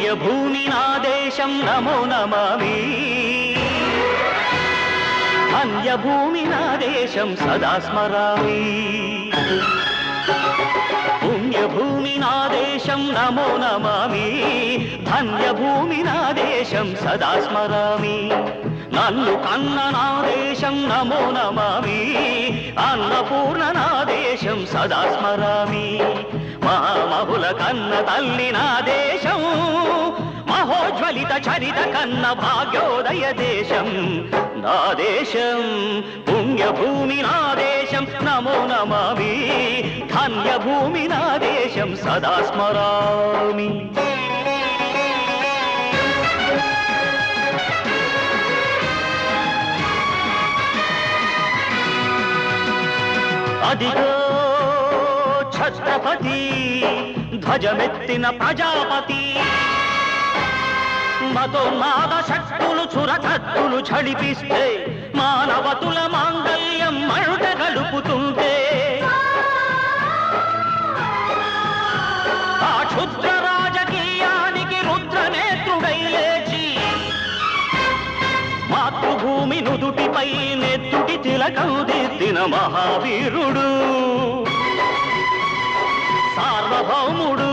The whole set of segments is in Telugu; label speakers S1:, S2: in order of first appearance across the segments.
S1: పుణ్యభూమి నా దేశం నమో నమామి ధన్యభూమి నా దేశం సదా స్మరామి పుణ్యభూమి నా దేశం నమో నమామి ధన్యభూమి నా దేశం సదా స్మరామి నన్ను కన్న నా దేశం నమో నమామి అన్నపూర్ణ నా దేశం సదా స్మరామి మహామహుల కన్న తల్లి నా దేశం మహోజ్వలిత చరిత కన్న భాగ్యోదయ దేశం నా దేశం పుణ్యభూమి నా దేశం నమో నమామి ధన్యభూమి నా దేశం సదా స్మరామి అదిగో ఛత్రపతి ధ్వజమెత్తిన ప్రజాపతి మతోన్మాద శక్తులు చురకత్తులు ఝడిపిస్తే మానవతుల మాంగల్యం మరుట గడుపుతుంటే ఆ క్షుద్ర రాజకీయానికి రుద్రనేత్రుడై లేచి మాతృభూమి నుదుటిపై నెత్తుటి తిలకం దిద్దిన మహావీరుడు సార్వభౌముడు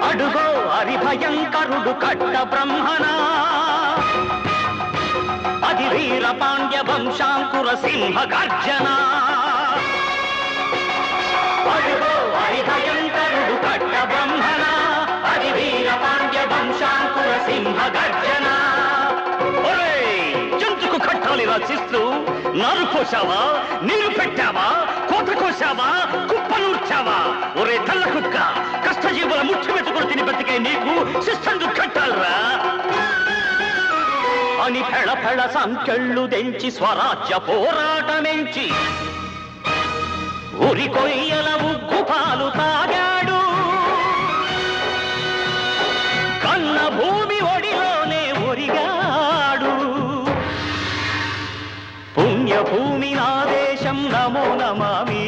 S1: అడుగో హరిభయంకరుడు కట్ట బ్రహ్మణ అది వీర పాండ్య వంశాంకుర సింహ గర్జన అడుగో హరిభయంకరుడు కట్ట బ్రహ్మణ అది వీర పాండ్య వంశాంకుర సింహ గర్జన జంతుకు కట్టాలి రచిస్తూ నారు కోసావా నీరు పెట్టావా కోత కోసావా కుప్పనూర్చావా ఒరే తల్ల కుక్క కష్టజీవుల ముఖ్య వెతుకులు తిని బతికే నీకు శిస్తందు కట్టాలరా అని ఫెళ ఫెళ సంకెళ్ళు దెంచి స్వరాజ్య పోరాటమెంచి ఉరి కొయ్యల ఉగ్గు పాలు తాగాడు కన్న భూమి ఒడిలోనే ఒరిగాడు పుణ్యభూమి నా దేశం నమో నమామి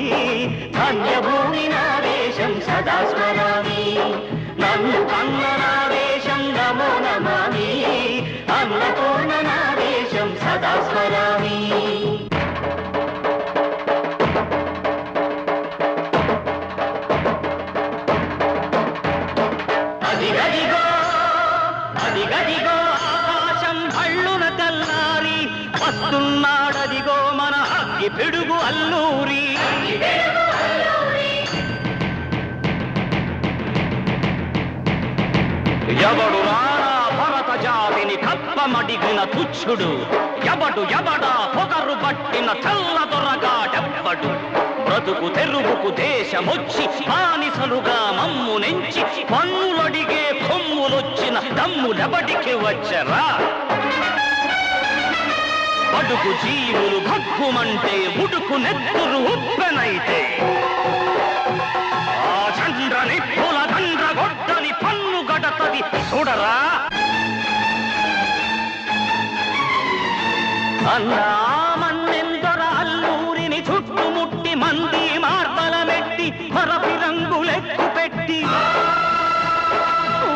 S1: ధన్యభూమి నా దేశం సదా స్మరామి నన్ను కన్న నా దేశం నమో నమామి అన్నపూర్ణ నా దేశం సదా స్మరామి అదిగదిగో ఆకాశం భళ్ళున తెల్లారి వస్తున్నాడదిగో మన అగ్గి పిడుగు అల్లూరి ఎవడు రారా భరత జాతిని కప్పమడిగిన తుచ్చుడు ఎవడా పొగరు పట్టిన తెల్ల దొరగాడెవ్వడు బ్రతుకు తెరువుకు దేశమొచ్చి బానిసలుగా మమ్ము నెంచి పన్నులడిగే కొమ్ములొచ్చిన దమ్ములెబడికి వచ్చరా బడుకు జీవులు భగ్గుమంటే ఉడుకు నెత్తురు ఉప్పెనైతే ఆ చంద్ర నిప్పుల దండ్ర గొడ్డలి పన్ను గడతది చూడరా అన్నా మన్నెందొర అల్లూరిని చుట్టుముట్టి మంది మార్బల మెట్టి మరపి రంగులెక్కు పెట్టి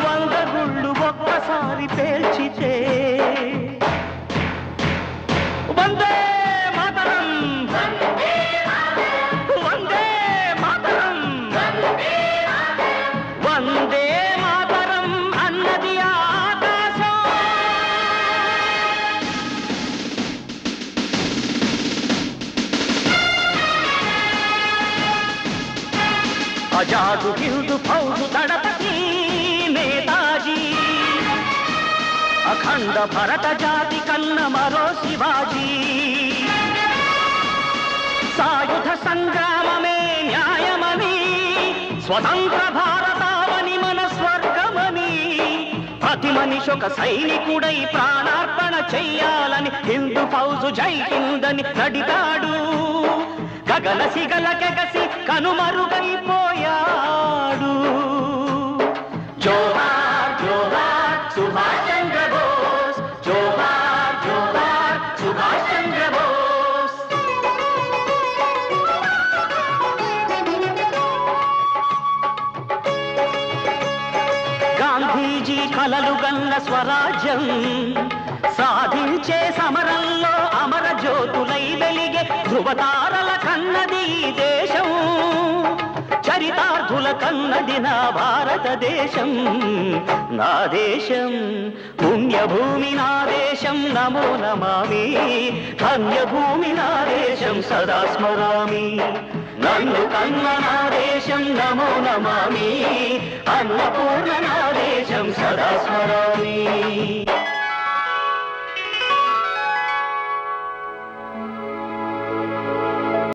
S1: 100 గుళ్ళు ఒక్కసారి పేల్చితే వందే మాతరం వందే మాతరం వందే మాతరం అన్నది ఆకాశం ఆజాదు హిందూ ఫౌజు దళపతి నేతాజీ అఖండ భరత జాతి కన్న మరో శివాజీ సాయుధ సంగ్రామమే న్యాయమని స్వతంత్ర భారతావని మన స్వర్గమని ప్రతి మనిషి ఒక సైనికుడై ప్రాణార్పణ చెయ్యాలని హిందూ ఫౌజు జై హిందని నడితాడు గగన సిగల కెగసి కనుమరుగైపోయాడు జోహార్ జోహార్ సుభాష్ చంద్ర బోస్ జోహార్ జోహార్
S2: కలలుగన్న స్వరాజ్యం సాధించే సమరంలో అమర జ్యోతులై వెలిగే ధృవతారల కన్నది ఈ దేశం చరితార్థుల కన్నది నా భారతదేశం నా దేశం పుణ్యభూమి నా దేశం నమో నమామి ధన్యభూమి నా దేశం సదా స్మరామి నన్ను కన్న నా దేశం నమో నమామి అన్నపూర్ణ నా దేశం సదా స్మరామి